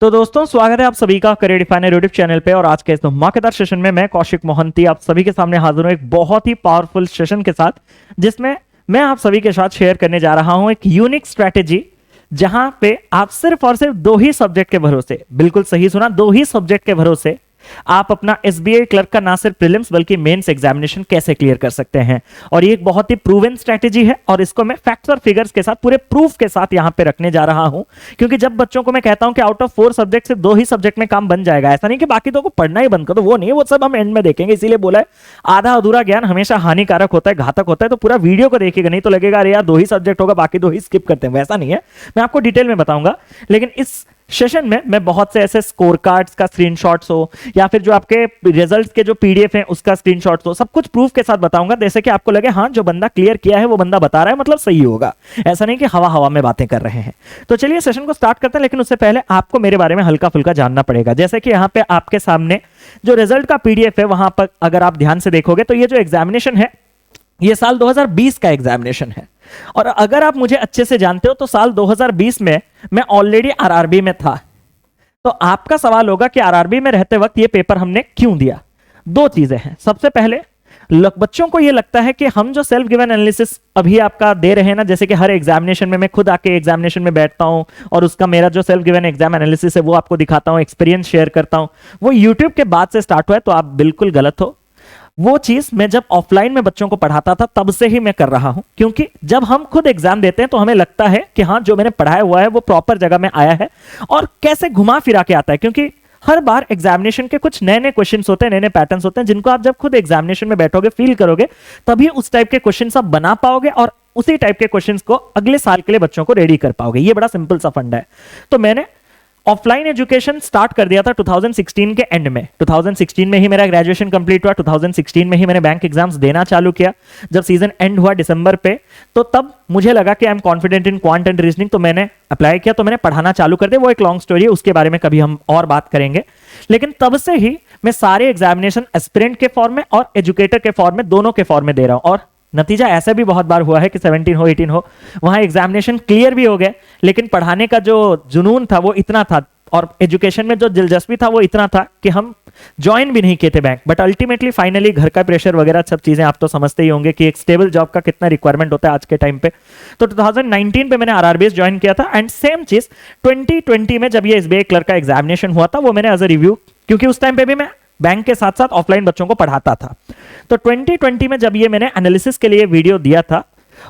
तो दोस्तों स्वागत है आप सभी का करियर डिफाइनर यूट्यूब चैनल पे। और आज के इस धमाकेदार सेशन में मैं कौशिक मोहंती आप सभी के सामने हाजिर हूं एक बहुत ही पावरफुल सेशन के साथ, जिसमें मैं आप सभी के साथ शेयर करने जा रहा हूं एक यूनिक स्ट्रेटेजी, जहां पे आप सिर्फ और सिर्फ दो ही सब्जेक्ट के भरोसे, बिल्कुल सही सुना, दो ही सब्जेक्ट के भरोसे आप अपना एसबीआई क्लर्क का ना सिर्फ प्रीलिम्स बल्कि मेंस एग्जामिनेशन कैसे क्लियर कर सकते हैं। और ये एक बहुत ही प्रूवन स्ट्रेटेजी है और इसको मैं फैक्ट्स और फिगर्स के साथ, पूरे प्रूफ के साथ यहां पे रखने जा रहा हूं। क्योंकि जब बच्चों को मैं कहता हूं कि आउट ऑफ 4 सब्जेक्ट से 2 ही सब्जेक्ट में काम बन जाएगा, ऐसा नहीं कि बाकी तो को पढ़ना ही बंद कर दो, वो नहीं, वो सब हम एंड में देखेंगे। इसीलिए बोला है आधा अधूरा ज्ञान हमेशा हानिकारक होता है, घातक होता है। तो पूरा वीडियो को देखिएगा, नहीं तो लगेगा अरे यार 2 ही सब्जेक्ट होगा बाकी 2 ही स्किप करते हैं। वैसा नहीं है, मैं आपको डिटेल में बताऊंगा। लेकिन इस सेशन में मैं बहुत से ऐसे स्कोर कार्ड्स का स्क्रीनशॉट्स हो या फिर जो आपके रिजल्ट्स के जो पीडीएफ हैं उसका स्क्रीनशॉट्स हो, सब कुछ प्रूफ के साथ बताऊंगा, जैसे कि आपको लगे हाँ जो बंदा क्लियर किया है वो बंदा बता रहा है मतलब सही होगा, ऐसा नहीं कि हवा हवा में बातें कर रहे हैं। तो चलिए सेशन को स्टार्ट करते हैं, लेकिन उससे पहले आपको मेरे बारे में हल्का फुल्का जानना पड़ेगा। जैसे कि यहाँ पे आपके सामने जो रिजल्ट का पीडीएफ है, वहां पर अगर आप ध्यान से देखोगे तो ये जो एग्जामिनेशन है ये साल 2020 का एग्जामिनेशन है। और अगर आप मुझे अच्छे से जानते हो तो साल 2020 में मैं ऑलरेडी आरआरबी में था। तो आपका सवाल होगा कि आरआरबी में रहते वक्त ये पेपर हमने क्यों दिया। 2 चीजें हैं। सबसे पहले बच्चों को ये लगता है कि हम जो सेल्फ गिवन एनालिसिस अभी आपका दे रहे हैं ना, जैसे कि हर एग्जामिनेशन में मैं खुद आके एग्जामिनेशन में बैठता हूं और उसका मेरा जो सेल्फ गिवन एग्जाम एनालिसिस है वो आपको दिखाता हूं, एक्सपीरियंस शेयर करता हूं, वो यूट्यूब के बाद से स्टार्ट हुआ है। तो आप बिल्कुल गलत हो। वो चीज मैं जब ऑफलाइन में बच्चों को पढ़ाता था तब से ही मैं कर रहा हूं। क्योंकि जब हम खुद एग्जाम देते हैं तो हमें लगता है कि हाँ जो मैंने पढ़ाया हुआ है वो प्रॉपर जगह में आया है और कैसे घुमा फिरा के आता है। क्योंकि हर बार एग्जामिनेशन के कुछ नए नए क्वेश्चंस होते हैं, नए नए पैटर्न्स होते हैं, जिनको आप जब खुद एग्जामिनेशन में बैठोगे, फील करोगे, तभी उस टाइप के क्वेश्चंस आप बना पाओगे और उसी टाइप के क्वेश्चंस को अगले साल के लिए बच्चों को रेडी कर पाओगे। ये बड़ा सिंपल सा फंडा है। तो मैंने ऑफलाइन एजुकेशन स्टार्ट कर दिया था 2016 के एंड में। 2016 में ही मेरा ग्रेजुएशन कंप्लीट हुआ, 2016 में ही मैंने बैंक एग्जाम्स देना चालू किया। जब सीजन एंड हुआ दिसंबर पे, तो तब मुझे लगा कि I am confident in quant and reasoning, तो मैंने अप्लाई किया, तो मैंने पढ़ाना चालू कर दिया। वो एक लॉन्ग स्टोरी है, उसके बारे में कभी हम और बात करेंगे। लेकिन तब से ही मैं सारे एग्जामिनेशन एस्पिरेंट के फॉर्म में और एजुकेटर के फॉर्म में, दोनों के फॉर्म में दे रहा हूं। और नतीजा ऐसा भी बहुत बार हुआ है कि 17 हो 18 हो, वहां एग्जामिनेशन क्लियर भी हो गए, लेकिन पढ़ाने का जो जुनून था वो इतना था और एजुकेशन में जो दिलचस्पी था वो इतना था कि हम ज्वाइन भी नहीं किए थे बैंक। बट अल्टीमेटली फाइनली घर का प्रेशर वगैरह सब चीजें आप तो समझते ही होंगे कि एक स्टेबल जॉब का कितना रिक्वायरमेंट होता है आज के टाइम पे। तो 2019 पे मैंने आरआरबीएस ज्वाइन किया था। एंड सेम चीज 2020 में जब ये एसबीआई क्लर्क का एग्जामिनेशन हुआ था, वो मैंने एज अ रिव्यू, क्योंकि उस टाइम पे भी मैं बैंक के साथ साथ ऑफलाइन बच्चों को पढ़ाता था। तो 2020 में जब ये मैंने एनालिसिस के लिए वीडियो दिया था,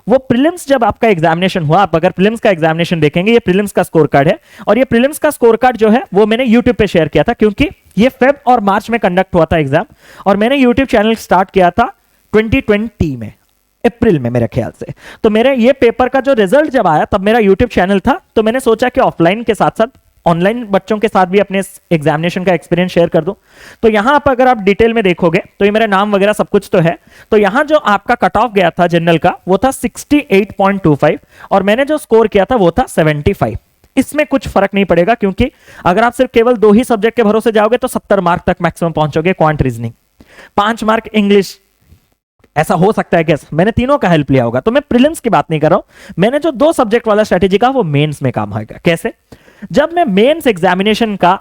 वो प्रीलिम्स जब आपका एग्जामिनेशन हुआ, आप अगर प्रीलिम्स का एग्जामिनेशन देखेंगे, ये प्रीलिम्स का स्कोर कार्ड है। और ये प्रीलिम्स का स्कोर कार्ड जो है वो मैंने यूट्यूब पे शेयर किया था, क्योंकि ये फेब और मार्च में कंडक्ट हुआ था एग्जाम, और मैंने यूट्यूब चैनल स्टार्ट किया था 2020 में, अप्रैल में मेरे ख्याल से। तो मेरे ये पेपर का जो रिजल्ट जब आया तब मेरा यूट्यूब चैनल था, तो मैंने सोचा कि ऑफलाइन के साथ साथ ऑनलाइन बच्चों के साथ भी अपने एग्जामिनेशन का एक्सपीरियंस शेयर कर दूं। तो यहां आप अगर आप डिटेल में देखोगे तो ये मेरा नाम वगैरह सब कुछ तो है। तो यहां जो आपका कट ऑफ गया था जनरल का वो था 68.25 और मैंने जो स्कोर किया था वो था 75। इसमें कुछ फर्क नहीं पड़ेगा, क्योंकि अगर आप सिर्फ केवल 2 ही सब्जेक्ट के भरोसे जाओगे तो 70 मार्क तक मैक्सिमम पहुंचोगे क्वांट रीजनिंग, 5 मार्क इंग्लिश, ऐसा हो सकता है। कैसे मैंने तीनों का हेल्प लिया होगा। तो मैं प्रीलिम्स की बात नहीं कर रहा हूं, मैंने जो 2 सब्जेक्ट वाला स्ट्रेटेजी का वो मेंस में काम आएगा। कैसे? जब मैं मेंस एग्जामिनेशन का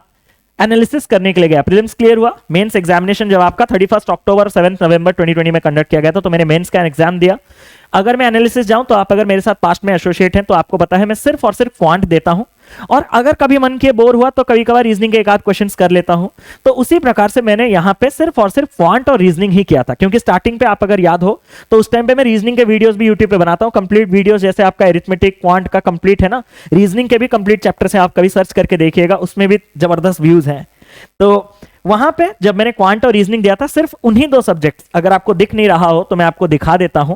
एनालिसिस करने के लिए गया, प्रीलिम्स क्लियर हुआ, मेंस एग्जामिनेशन जब आपका 31 अक्टूबर और 7 नवंबर 2020 में कंडक्ट किया गया था, तो मैंने मेंस का एग्जाम दिया। अगर मैं एनालिसिस जाऊं तो आप अगर मेरे साथ पास्ट में एसोसिएट हैं तो आपको पता है मैं सिर्फ और सिर्फ क्वांट देता हूं, और अगर कभी मन के बोर हुआ तो कभी कभार रीजनिंग के एक आध क्वेश्चंस कर लेता हूं। तो उसी प्रकार से मैंने यहां पे सिर्फ और सिर्फ क्वांट और रीजनिंग ही किया था, क्योंकि स्टार्टिंग पे आप अगर याद हो तो उस टाइम पे मैं रीजनिंग के वीडियोस भी यूट्यूब पे बनाता हूं, कंप्लीट वीडियोस, जैसे आपका एरिथमेटिक क्वांट का कंप्लीट है ना, रीजनिंग के भी कंप्लीट चैप्टर से आप कभी सर्च करके देखिएगा, उसमें भी जबरदस्त व्यूज हैं। तो वहां पे जब मैंने क्वांट और रीजनिंग दिया था, सिर्फ उन्हीं 2 सब्जेक्ट, अगर आपको दिख नहीं रहा हो तो मैं आपको दिखा देता हूं।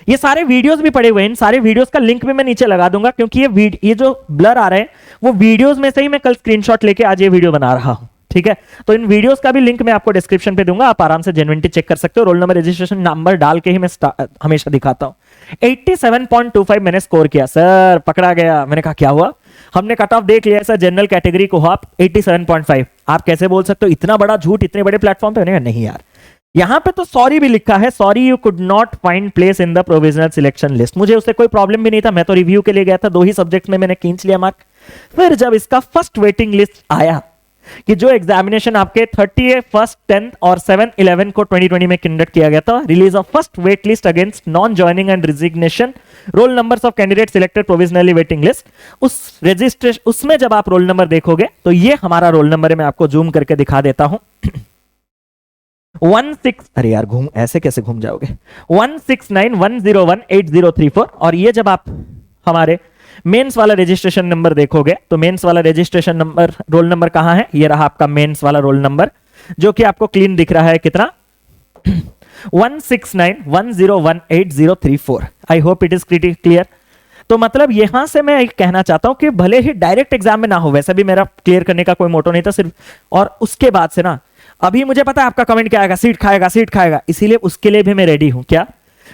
ये सारे वीडियोस भी पड़े हुए हैं, इन सारे वीडियोस का लिंक भी मैं नीचे लगा दूंगा, क्योंकि ये जो ब्लर आ रहे हैं वो वीडियोस में से ही मैं कल स्क्रीनशॉट लेके आज ये वीडियो बना रहा हूं। ठीक है, तो इन वीडियोस का भी लिंक मैं आपको डिस्क्रिप्शन पे दूंगा, आप आराम से जेन्युइनिटी चेक कर सकते हो। रोल नंबर, रजिस्ट्रेशन नंबर डाल के ही मैं हमेशा दिखाता हूं। 87.25 मैंने स्कोर किया। सर पकड़ा गया। मैंने कहा क्या हुआ? हमने कट ऑफ देख लिया सर, जनरल कैटेगरी को आप 87.5। आप कैसे बोल सकते हो? इतना बड़ा झूठ इतने बड़े प्लेटफॉर्म पे? नहीं यार, यहां पे तो सॉरी भी लिखा है, sorry you could not find place in the provisional selection list. मुझे उससे कोई प्रॉब्लम भी नहीं था, मैं तो रिव्यू के लिए गया था, 2 ही सब्जेक्ट में मैंने खींच लिया मार्क। फिर जब इसका फर्स्ट वेटिंग लिस्ट आया कि जो एग्जामिनेशन आपके 30 फर्स्ट 10th और 7-11 को 2020 में कंडक्ट किया गया था, release of first wait list against non joining and resignation, roll numbers of candidate selected provisionally waiting list, उस रजिस्ट्रेशन उसमें जब आप रोल नंबर देखोगे तो ये हमारा रोल नंबर है। मैं आपको जूम करके दिखा देता हूं। 16 अरे यार घूम ऐसे कैसे घूम जाओगे, 169101803 और ये जब आप हमारे मेंस वाला रजिस्ट्रेशन नंबर देखोगे तो मेंस वाला रजिस्ट्रेशन नंबर रोल नंबर कहां है, ये रहा आपका मेंस वाला रोल नंबर जो कि आपको क्लीन दिख रहा है कितना 169101803। I hope it is clear. तो मतलब यहां से मैं कहना चाहता हूं कि भले ही डायरेक्ट एग्जाम में ना हो, वैसे भी मेरा क्लियर करने का कोई मोटो नहीं था सिर्फ, और उसके बाद से ना अभी मुझे पता है आपका कमेंट क्या आएगा, सीट खाएगा, इसीलिए उसके लिए भी मैं रेडी हूं क्या।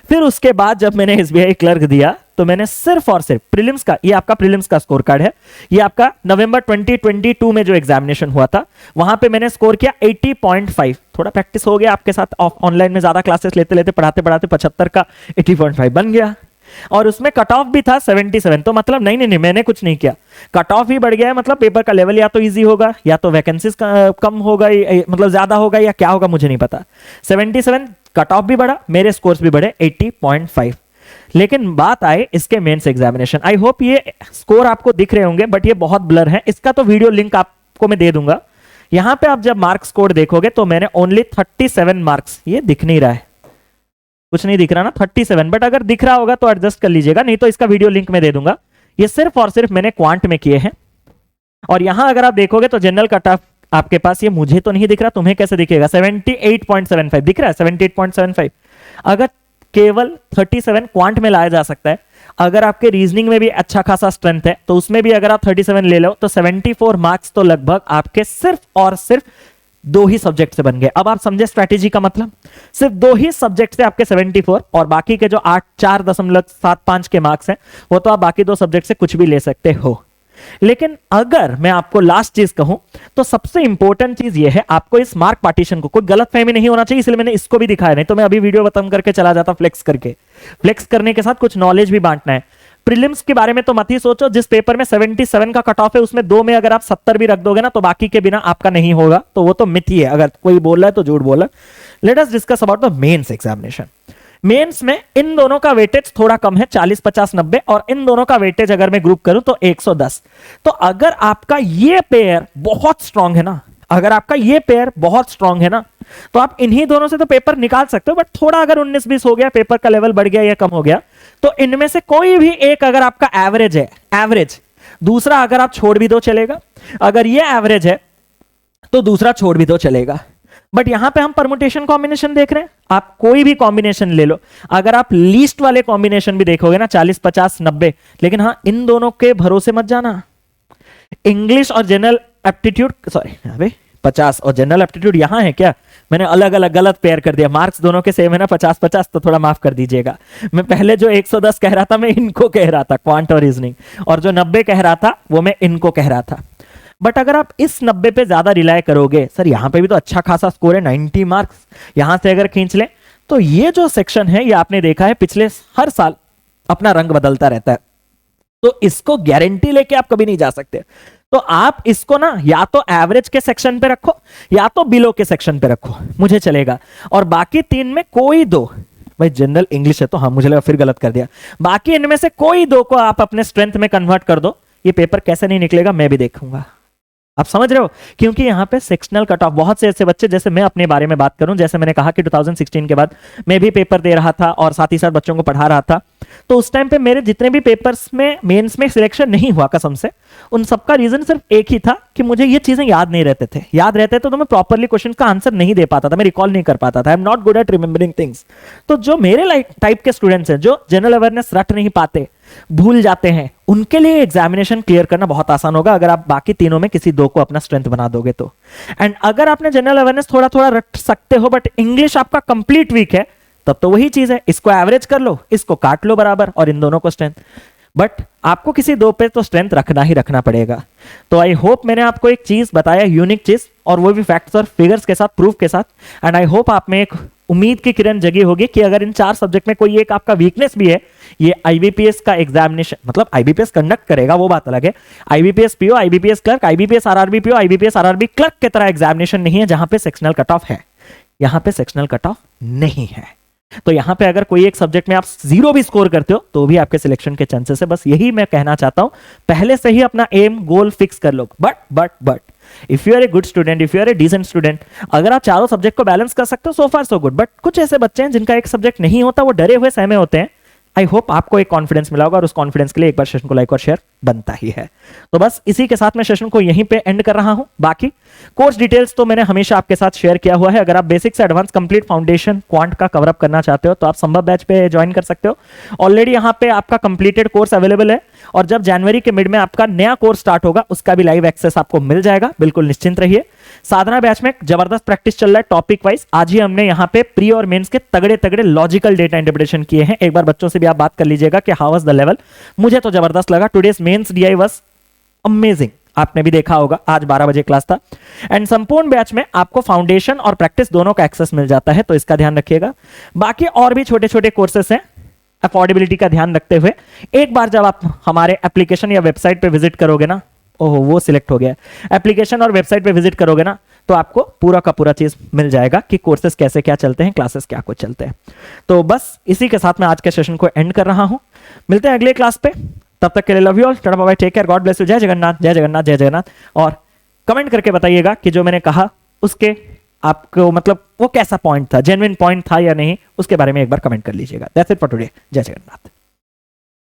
फिर उसके बाद जब मैंने एसबीआई क्लर्क दिया तो मैंने सिर्फ और सिर्फ प्रीलिम्स का, ये आपका प्रीलिम्स का स्कोर कार्ड है, ये आपका नवंबर 2022 में जो एग्जामिनेशन हुआ था वहां पे मैंने स्कोर किया 80.5। थोड़ा प्रैक्टिस हो गया आपके साथ, ऑनलाइन में ज्यादा क्लासेस लेते लेते पढ़ाते पढ़ाते 75 का 80.5 बन गया, और उसमें कट ऑफ भी था 77। तो मतलब नहीं मैंने कुछ नहीं किया, कट ऑफ ही बढ़ गया है, मतलब पेपर का लेवल या तो इजी होगा या तो वैकेंसीज कम होगा, मतलब ज्यादा होगा या क्या होगा मुझे नहीं पता। 77 कट ऑफ भी बढ़ा, मेरे स्कोर्स भी बढ़े 80.5। लेकिन बात आए इसके मेंस एग्जामिनेशन, आई होप ये स्कोर आपको दिख रहे होंगे बट ये बहुत ब्लर है, इसका तो वीडियो लिंक आपको मैं दे दूंगा। यहां पे आप जब मार्क्स कोड देखोगे तो मैंने ओनली 37 मार्क्स, ये दिख नहीं रहा है, कुछ नहीं दिख रहा ना 37, बट अगर दिख रहा होगा तो एडजस्ट कर लीजिएगा, नहीं तो इसका वीडियो लिंक में दे दूंगा। ये सिर्फ और सिर्फ मैंने क्वांट में किए हैं। और यहां अगर आप देखोगे तो जनरल कट ऑफ आपके पास, ये मुझे तो नहीं दिख रहा, तुम्हें कैसे दिखेगा, 78.75 दिख रहा है, 78.75। अगर केवल 37 क्वांट में लाया जा सकता है, अगर आपके रीजनिंग में भी अच्छा खासा स्ट्रेंथ है तो उसमें भी अगर आप 37 ले लो तो 74 मार्क्स तो लगभग आपके सिर्फ और सिर्फ 2 ही सब्जेक्ट से बन गए। अब आप समझे स्ट्रैटेजी का मतलब, सिर्फ 2 ही सब्जेक्ट से आपके 74 और बाकी के जो 4.75 के मार्क्स हैं वो तो आप बाकी 2 सब्जेक्ट से कुछ भी ले सकते हो। लेकिन अगर मैं आपको लास्ट चीज कहूं तो सबसे इंपॉर्टेंट चीज यह है, आपको इस मार्क पार्टीशन को कोई गलतफहमी नहीं होना चाहिए, इसलिए मैंने इसको भी दिखाया, नहीं तो मैं अभी वीडियो खत्म करके चला जाता फ्लेक्स करके। फ्लेक्स करने के साथ कुछ नॉलेज भी बांटना है। प्रीलिम्स के बारे में तो मत ही सोचो, जिस पेपर में 77 का कट ऑफ है उसमें 2 में अगर आप 70 भी रख दोगे ना तो बाकी के बिना आपका नहीं होगा, तो वो तो मिथ ही है, अगर कोई बोल रहा है तो झूठ बोल रहा है। Let us discuss about the mains examination. Mains में इन दोनों का वेटेज थोड़ा कम है, 40 50 90, और इन दोनों का वेटेज अगर मैं ग्रुप करूं तो 110। तो अगर आपका ये पेयर बहुत स्ट्रांग है ना, अगर आपका ये पेयर बहुत स्ट्रांग है ना तो आप इन्हीं दोनों से तो पेपर निकाल सकते हो, बट थोड़ा अगर 19-20 हो गया, पेपर का लेवल बढ़ गया या कम हो गया, तो इनमें से कोई भी एक अगर आपका एवरेज है, एवरेज, दूसरा अगर आप छोड़ भी दो चलेगा, अगर ये एवरेज है तो दूसरा छोड़ भी दो चलेगा। बट यहां पे हम परमुटेशन कॉम्बिनेशन देख रहे हैं, आप कोई भी कॉम्बिनेशन ले लो, अगर आप लीस्ट वाले कॉम्बिनेशन भी देखोगे ना 40 50 90, लेकिन हाँ इन दोनों के भरोसे मत जाना। इंग्लिश और जनरल एप्टीट्यूड, सॉरी अबे 50 और जनरल एप्टीट्यूड यहां है क्या, मैंने अलग अलग गलत पेयर कर दिया, मार्क्स दोनों के सेम है ना 50 50, तो थोड़ा माफ कर दीजिएगा। मैं पहले जो 110 कह रहा था मैं इनको कह रहा था, क्वांट और रीजनिंग, और जो 90 कह रहा था वो मैं इनको कह रहा था। बट अगर आप इस 90 पे ज्यादा रिलाय करोगे, सर यहां पे भी तो अच्छा खासा स्कोर है 90 मार्क्स, यहां से अगर खींच ले तो ये जो सेक्शन है ये आपने देखा है पिछले हर साल अपना रंग बदलता रहता है, तो इसको गारंटी लेके आप कभी नहीं जा सकते। तो आप इसको ना या तो एवरेज के सेक्शन पे रखो या तो बिलो के सेक्शन पे रखो, मुझे चलेगा, और बाकी 3 में कोई 2, भाई जनरल इंग्लिश है तो हाँ मुझे लगा फिर गलत कर दिया, बाकी इनमें से कोई 2 को आप अपने स्ट्रेंथ में कन्वर्ट कर दो, ये पेपर कैसे नहीं निकलेगा मैं भी देखूंगा। आप समझ रहे हो, क्योंकि यहां पे सेक्शनल कट ऑफ, बहुत से ऐसे बच्चे, जैसे मैं अपने बारे में बात करूं, जैसे मैंने कहा कि 2016 के बाद मैं भी पेपर दे रहा था और साथ ही साथ बच्चों को पढ़ा रहा था, तो उस टाइम पे मेरे जितने भी पेपर्स में मेंस में सिलेक्शन नहीं हुआ कसम से, उन सबका रीजन सिर्फ एक ही था कि मुझे ये चीजें याद नहीं रहते थे, याद रहते तो मैं प्रॉपर्ली क्वेश्चन का आंसर नहीं दे पाता था, मैं रिकॉल नहीं कर पाता था, I am not good at remembering things. तो जो मेरे टाइप के स्टूडेंट्स हैं जो जनरल अवेयरनेस रट नहीं पाते, भूल जाते हैं, उनके लिए एग्जामिनेशन क्लियर करना बहुत आसान होगा अगर आप बाकी तीनों में किसी 2 को अपना स्ट्रेंथ बना दोगे तो। एंड अगर आपने जनरल अवेयरनेस थोड़ा थोड़ा रट सकते हो बट इंग्लिश आपका कंप्लीट वीक है, तब तो वही चीज है, इसको एवरेज कर लो, इसको काट लो बराबर और इन दोनों को स्ट्रेंथ। बट आपको किसी दो पे तो स्ट्रेंथ रखना ही रखना पड़ेगा। तो आई होप मैंने आपको एक चीज बताया, यूनिक चीज, और वो भी फैक्ट्स और फिगर्स के साथ, प्रूफ के साथ। एंड आई होप आप में एक उम्मीद की किरण जगी होगी कि अगर इन 4 सब्जेक्ट में कोई एक आपका वीकनेस भी है, ये आईबीपीएस का एग्जामिनेशन, मतलब आईबीपीएस कंडक्ट करेगा वो बात अलग है, IBPS PO, IBPS clerk, IBPS RRB PO, IBPS RRB clerk की तरह एग्जामिनेशन नहीं है जहां पे सेक्शनल कट ऑफ है। यहां पे सेक्शनल कट ऑफ नहीं है। तो यहां पे अगर कोई एक सब्जेक्ट में आप 0 भी स्कोर करते हो तो भी आपके सिलेक्शन के चांसेस है। बस यही मैं कहना चाहता हूं, पहले से ही अपना एम गोल फिक्स कर लो। But if you are a good student, if you are a decent student, अगर आप चारों सब्जेक्ट को बैलेंस कर सकते हो, सो फार सो गुड। बट कुछ ऐसे बच्चे हैं जिनका एक सब्जेक्ट नहीं होता, वो डरे हुए सहमे होते हैं। आई होप आपको एक कॉन्फिडेंस मिला होगा और उस कॉन्फिडेंस के लिए एक बार सेशन को लाइक और शेयर बनता ही है। तो बस इसी के साथ मैं सेशन को यहीं पे एंड कर रहा हूं। बाकी कोर्स डिटेल्स तो मैंने हमेशा आपके साथ शेयर किया हुआ है। अगर आप बेसिक से एडवांस कंप्लीट फाउंडेशन क्वांट का कवर अप करना चाहते हो तो आप संभव बैच पे ज्वाइन कर सकते हो। ऑलरेडी यहां पे आपका कंप्लीटेड कोर्स अवेलेबल है, और जब जनवरी के मिड में आपका नया कोर्स स्टार्ट होगा उसका भी लाइव एक्सेस आपको मिल जाएगा, बिल्कुल निश्चिंत रहिए। साधना बैच में जबरदस्त प्रैक्टिस चल रहा है टॉपिक वाइज। आज ही हमने यहाँ पे प्री और मेंस के तगड़े तगड़े लॉजिकल डेटा इंटरप्रिटेशन किए हैं। एक बार बच्चों से भी आप बात कर लीजिएगा कि हाउ वाज द लेवल। मुझे तो जबरदस्त लगा। Today's mains DI was amazing, आपने भी देखा होगा। आज 12 बजे क्लास था। एंड संपूर्ण बैच में आपको फाउंडेशन और प्रैक्टिस दोनों का एक्सेस मिल जाता है, तो इसका ध्यान रखिएगा। बाकी और भी छोटे छोटे कोर्सेस हैं, अफोर्डेबिलिटी का ध्यान रखते हुए। एक बार जब आप हमारे एप्लीकेशन या वेबसाइट पे विजिट करोगे ना, ओहो वो सिलेक्ट हो गया, एप्लीकेशन और वेबसाइट पे विजिट करोगे ना, तो आपको पूरा का पूरा चीज मिल जाएगा कि कोर्सेस कैसे क्या चलते हैं, क्लासेस क्या कुछ चलते हैं। तो बस इसी के साथ मैं आज के सेशन को एंड कर रहा हूं। मिलते हैं अगले क्लास पे, तब तक के लिए love you all, tata bye bye, take care, God bless you, जय जगन्नाथ जय जगन्नाथ जय जगन्नाथ। और कमेंट करके बताइएगा कि जो मैंने कहा उसके आपको मतलब वो कैसा पॉइंट था, जेन्युइन पॉइंट था या नहीं, उसके बारे में एक बार कमेंट कर लीजिएगा। दैट्स इट फॉर टुडे, जय जगन्नाथ।